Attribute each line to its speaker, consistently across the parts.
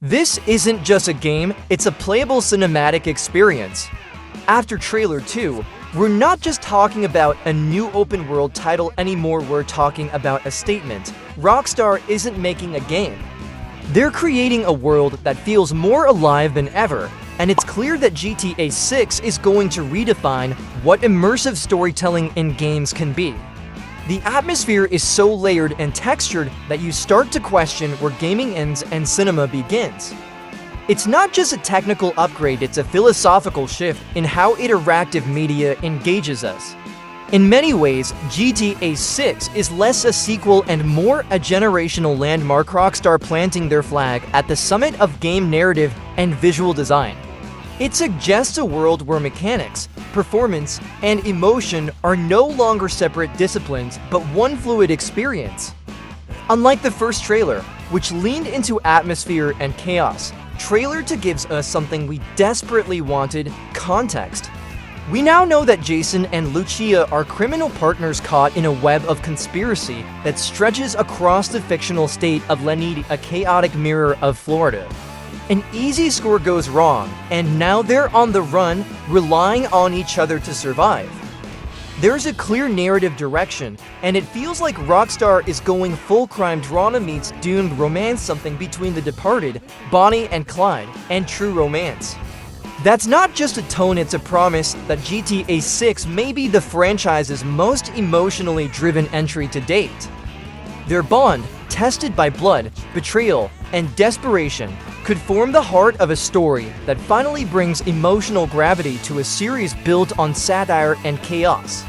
Speaker 1: This isn't just a game, it's a playable cinematic experience. After Trailer 2, we're not just talking about a new open-world title anymore, we're talking about a statement. Rockstar isn't making a game. They're creating a world that feels more alive than ever, and it's clear that GTA 6 is going to redefine what immersive storytelling in games can be. The atmosphere is so layered and textured that you start to question where gaming ends and cinema begins. It's not just a technical upgrade, it's a philosophical shift in how interactive media engages us. In many ways, GTA 6 is less a sequel and more a generational landmark, Rockstar planting their flag at the summit of game narrative and visual design. It suggests a world where mechanics, performance, and emotion are no longer separate disciplines, but one fluid experience. Unlike the first trailer, which leaned into atmosphere and chaos, Trailer 2 gives us something we desperately wanted: context. We now know that Jason and Lucia are criminal partners caught in a web of conspiracy that stretches across the fictional state of Lenny, a chaotic mirror of Florida. An easy score goes wrong, and now they're on the run, relying on each other to survive. There's a clear narrative direction, and it feels like Rockstar is going full crime drama meets doomed romance, something between The Departed, Bonnie and Clyde, and True Romance. That's not just a tone, it's a promise that GTA 6 may be the franchise's most emotionally driven entry to date. Their bond, tested by blood, betrayal, and desperation, could form the heart of a story that finally brings emotional gravity to a series built on satire and chaos.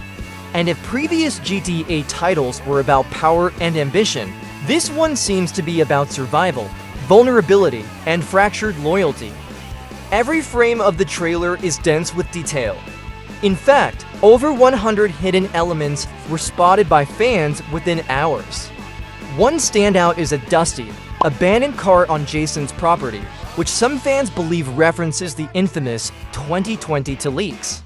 Speaker 1: And if previous GTA titles were about power and ambition, this one seems to be about survival, vulnerability, and fractured loyalty. Every frame of the trailer is dense with detail. In fact, over 100 hidden elements were spotted by fans within hours. One standout is a dusty, abandoned car on Jason's property, which some fans believe references the infamous 2020 leaks.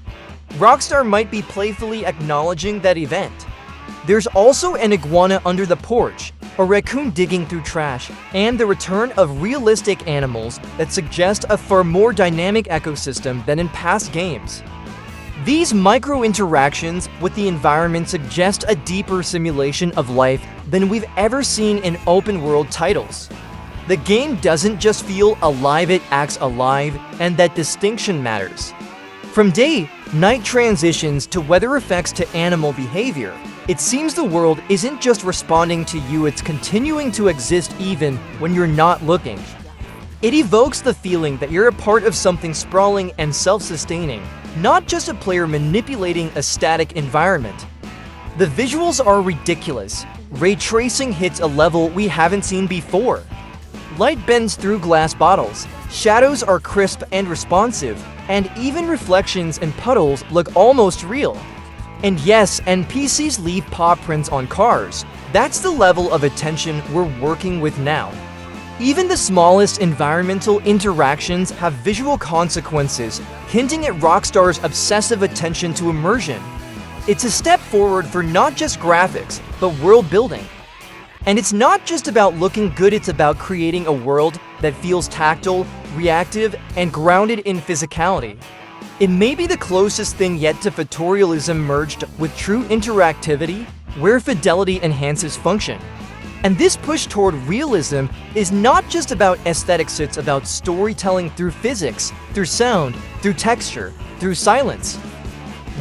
Speaker 1: Rockstar might be playfully acknowledging that event. There's also an iguana under the porch, a raccoon digging through trash, and the return of realistic animals that suggest a far more dynamic ecosystem than in past games. These micro-interactions with the environment suggest a deeper simulation of life than we've ever seen in open-world titles. The game doesn't just feel alive, it acts alive, and that distinction matters. From day-night transitions to weather effects to animal behavior, it seems the world isn't just responding to you, it's continuing to exist even when you're not looking. It evokes the feeling that you're a part of something sprawling and self-sustaining, not just a player manipulating a static environment. The visuals are ridiculous. Ray tracing hits a level we haven't seen before. Light bends through glass bottles, shadows are crisp and responsive, and even reflections and puddles look almost real. And yes, NPCs leave paw prints on cars. That's the level of attention we're working with now. Even the smallest environmental interactions have visual consequences, hinting at Rockstar's obsessive attention to immersion. It's a step forward for not just graphics, but world building. And it's not just about looking good, it's about creating a world that feels tactile, reactive, and grounded in physicality. It may be the closest thing yet to photorealism merged with true interactivity, where fidelity enhances function. And this push toward realism is not just about aesthetics, it's about storytelling through physics, through sound, through texture, through silence.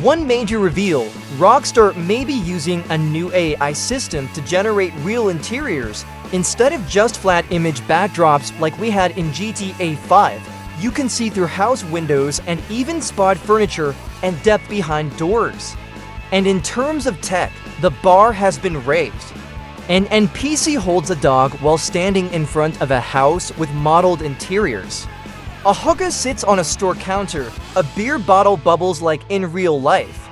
Speaker 1: One major reveal: Rockstar may be using a new AI system to generate real interiors. Instead of just flat image backdrops like we had in GTA 5, you can see through house windows and even spot furniture and depth behind doors. And in terms of tech, the bar has been raised. An NPC holds a dog while standing in front of a house with modeled interiors. A hookah sits on a store counter, a beer bottle bubbles like in real life.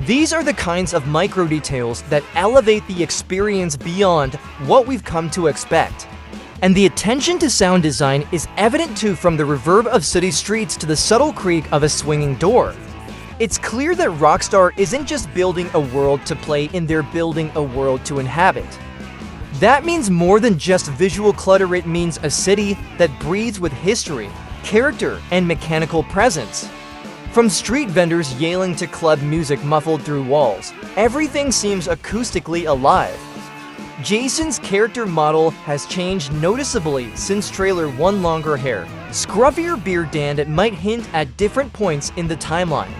Speaker 1: These are the kinds of micro details that elevate the experience beyond what we've come to expect. And the attention to sound design is evident too, from the reverb of city streets to the subtle creak of a swinging door. It's clear that Rockstar isn't just building a world to play in, they're building a world to inhabit. That means more than just visual clutter. It means a city that breathes with history, character, and mechanical presence. From street vendors yelling to club music muffled through walls, everything seems acoustically alive. Jason's character model has changed noticeably since trailer 1. Longer hair, scruffier beard, and it might hint at different points in the timeline.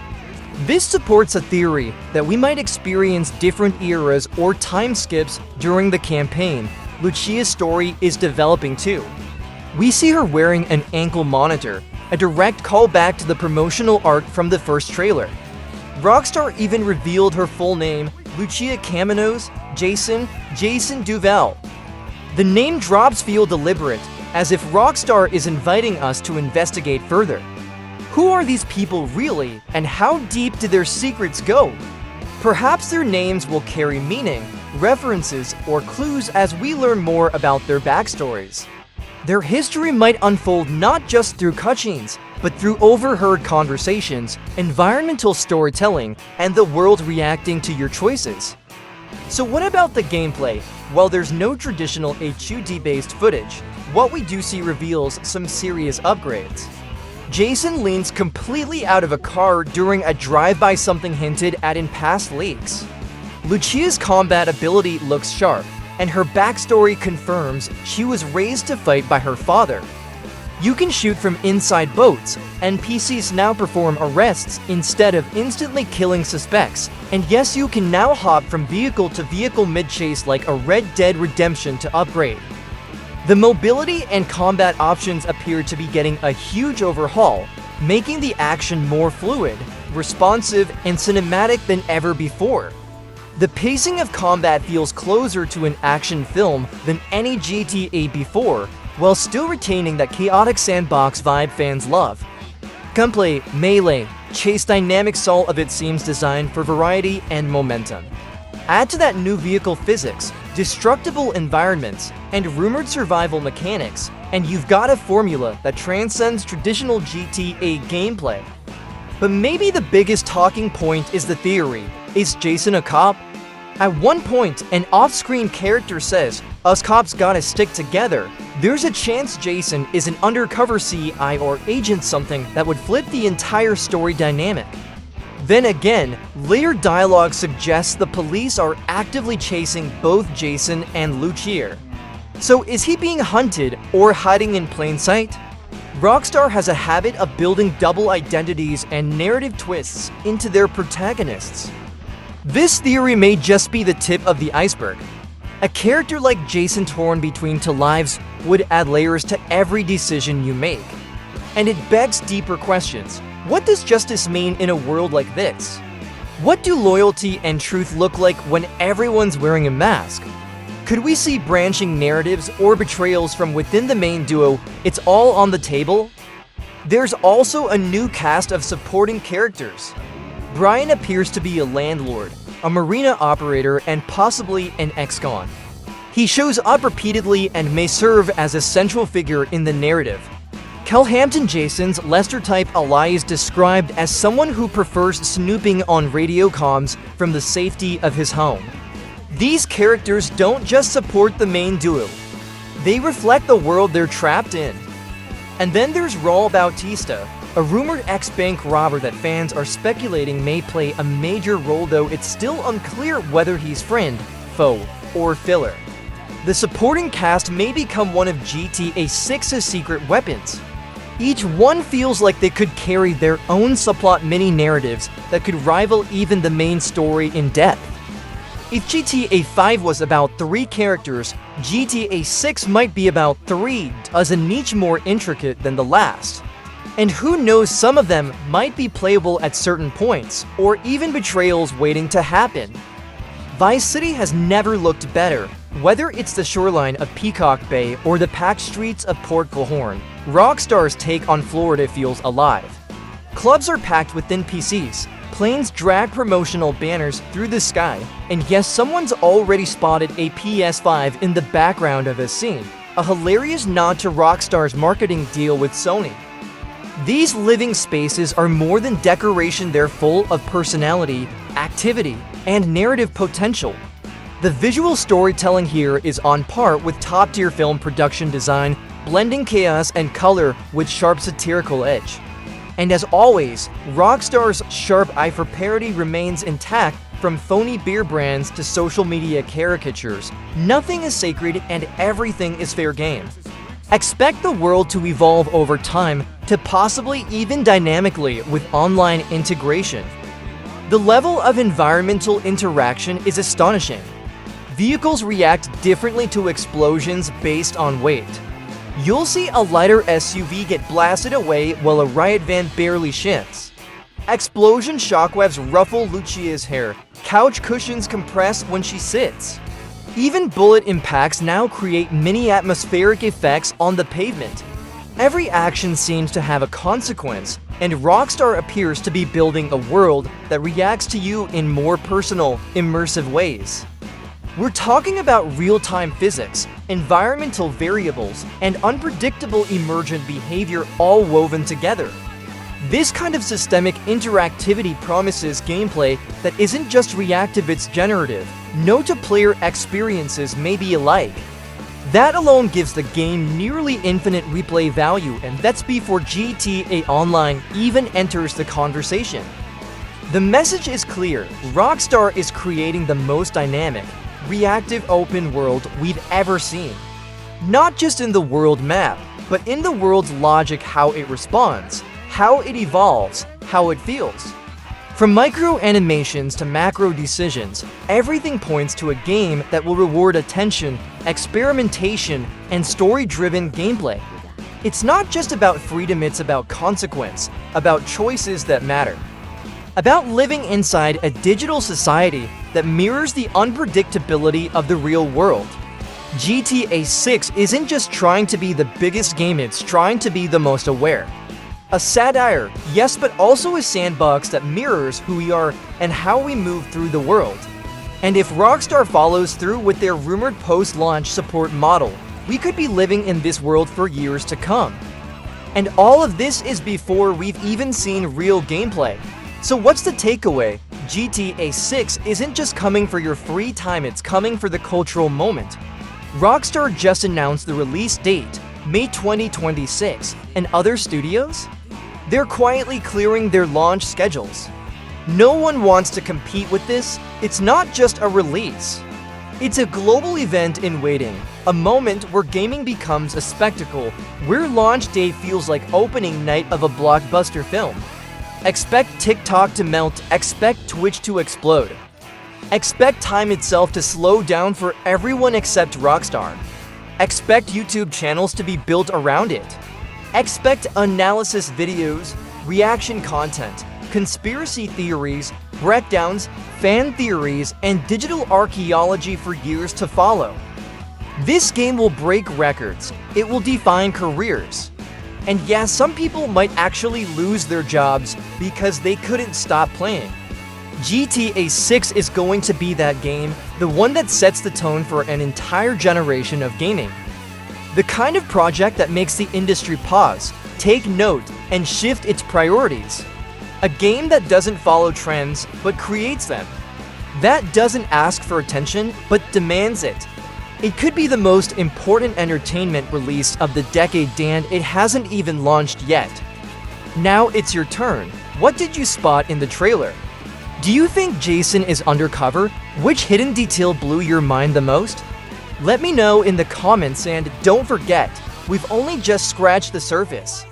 Speaker 1: This supports a theory that we might experience different eras or time skips during the campaign. Lucia's story is developing too. We see her wearing an ankle monitor, a direct callback to the promotional art from the first trailer. Rockstar even revealed her full name, Lucia Caminos, Jason Duval. The name drops feel deliberate, as if Rockstar is inviting us to investigate further. Who are these people really, and how deep do their secrets go? Perhaps their names will carry meaning, references, or clues as we learn more about their backstories. Their history might unfold not just through cutscenes, but through overheard conversations, environmental storytelling, and the world reacting to your choices. So what about the gameplay? While there's no traditional HUD-based footage, what we do see reveals some serious upgrades. Jason leans completely out of a car during a drive-by, something hinted at in past leaks. Lucia's combat ability looks sharp, and her backstory confirms she was raised to fight by her father. You can shoot from inside boats, NPCs now perform arrests instead of instantly killing suspects, and yes, you can now hop from vehicle to vehicle mid-chase like a Red Dead Redemption to upgrade. The mobility and combat options appear to be getting a huge overhaul, making the action more fluid, responsive, and cinematic than ever before. The pacing of combat feels closer to an action film than any GTA before, while still retaining that chaotic sandbox vibe fans love. Gunplay, melee, chase dynamics, all of it seems designed for variety and momentum. Add to that new vehicle physics, destructible environments, and rumored survival mechanics, and you've got a formula that transcends traditional GTA gameplay. But maybe the biggest talking point is the theory: is Jason a cop? At one point, an off-screen character says, "Us cops gotta stick together." There's a chance Jason is an undercover CI or agent, something that would flip the entire story dynamic. Then again, layered dialogue suggests the police are actively chasing both Jason and Lucia. So is he being hunted or hiding in plain sight? Rockstar has a habit of building double identities and narrative twists into their protagonists. This theory may just be the tip of the iceberg. A character like Jason torn between two lives would add layers to every decision you make. And it begs deeper questions. What does justice mean in a world like this? What do loyalty and truth look like when everyone's wearing a mask? Could we see branching narratives or betrayals from within the main duo? It's all on the table. There's also a new cast of supporting characters. Brian appears to be a landlord, a marina operator, and possibly an ex-con. He shows up repeatedly and may serve as a central figure in the narrative. Kelhampton Jason's Lester-type ally is described as someone who prefers snooping on radio comms from the safety of his home. These characters don't just support the main duo, they reflect the world they're trapped in. And then there's Raul Bautista, a rumored ex-bank robber that fans are speculating may play a major role, though it's still unclear whether he's friend, foe, or filler. The supporting cast may become one of GTA 6's secret weapons. Each one feels like they could carry their own subplot mini-narratives that could rival even the main story in depth. If GTA 5 was about 3 characters, GTA 6 might be about 3 dozen, each more intricate than the last. And who knows, some of them might be playable at certain points, or even betrayals waiting to happen. Vice City has never looked better. Whether it's the shoreline of Peacock Bay or the packed streets of Port Colborne, Rockstar's take on Florida feels alive. Clubs are packed with NPCs, planes drag promotional banners through the sky, and yes, someone's already spotted a PS5 in the background of a scene, a hilarious nod to Rockstar's marketing deal with Sony. These living spaces are more than decoration, they're full of personality, activity, and narrative potential. The visual storytelling here is on par with top-tier film production design, blending chaos and color with sharp satirical edge. And as always, Rockstar's sharp eye for parody remains intact. From phony beer brands to social media caricatures, nothing is sacred and everything is fair game. Expect the world to evolve over time, to possibly even dynamically with online integration. The level of environmental interaction is astonishing. Vehicles react differently to explosions based on weight. You'll see a lighter SUV get blasted away while a riot van barely shifts. Explosion shockwaves ruffle Lucia's hair, couch cushions compress when she sits. Even bullet impacts now create mini atmospheric effects on the pavement. Every action seems to have a consequence, and Rockstar appears to be building a world that reacts to you in more personal, immersive ways. We're talking about real-time physics, environmental variables, and unpredictable emergent behavior all woven together. This kind of systemic interactivity promises gameplay that isn't just reactive, it's generative. No-to-player experiences may be alike. That alone gives the game nearly infinite replay value, and that's before GTA Online even enters the conversation. The message is clear: Rockstar is creating the most dynamic, reactive open world we've ever seen. Not just in the world map, but in the world's logic, how it responds, how it evolves, how it feels. From micro animations to macro decisions, everything points to a game that will reward attention, experimentation, and story-driven gameplay. It's not just about freedom, it's about consequence, about choices that matter. About living inside a digital society that mirrors the unpredictability of the real world. GTA 6 isn't just trying to be the biggest game, it's trying to be the most aware. A satire, yes, but also a sandbox that mirrors who we are and how we move through the world. And if Rockstar follows through with their rumored post-launch support model, we could be living in this world for years to come. And all of this is before we've even seen real gameplay. So what's the takeaway? GTA 6 isn't just coming for your free time, it's coming for the cultural moment. Rockstar just announced the release date, May 2026, and other studios? They're quietly clearing their launch schedules. No one wants to compete with this. It's not just a release. It's a global event in waiting, a moment where gaming becomes a spectacle, where launch day feels like opening night of a blockbuster film. Expect TikTok to melt, expect Twitch to explode. Expect time itself to slow down for everyone except Rockstar. Expect YouTube channels to be built around it. Expect analysis videos, reaction content, conspiracy theories, breakdowns, fan theories, and digital archaeology for years to follow. This game will break records. It will define careers. And yeah, some people might actually lose their jobs because they couldn't stop playing. GTA 6 is going to be that game, the one that sets the tone for an entire generation of gaming. The kind of project that makes the industry pause, take note, and shift its priorities. A game that doesn't follow trends, but creates them. That doesn't ask for attention, but demands it. It could be the most important entertainment release of the decade, and it hasn't even launched yet. Now it's your turn. What did you spot in the trailer? Do you think Jason is undercover? Which hidden detail blew your mind the most? Let me know in the comments, and don't forget, we've only just scratched the surface.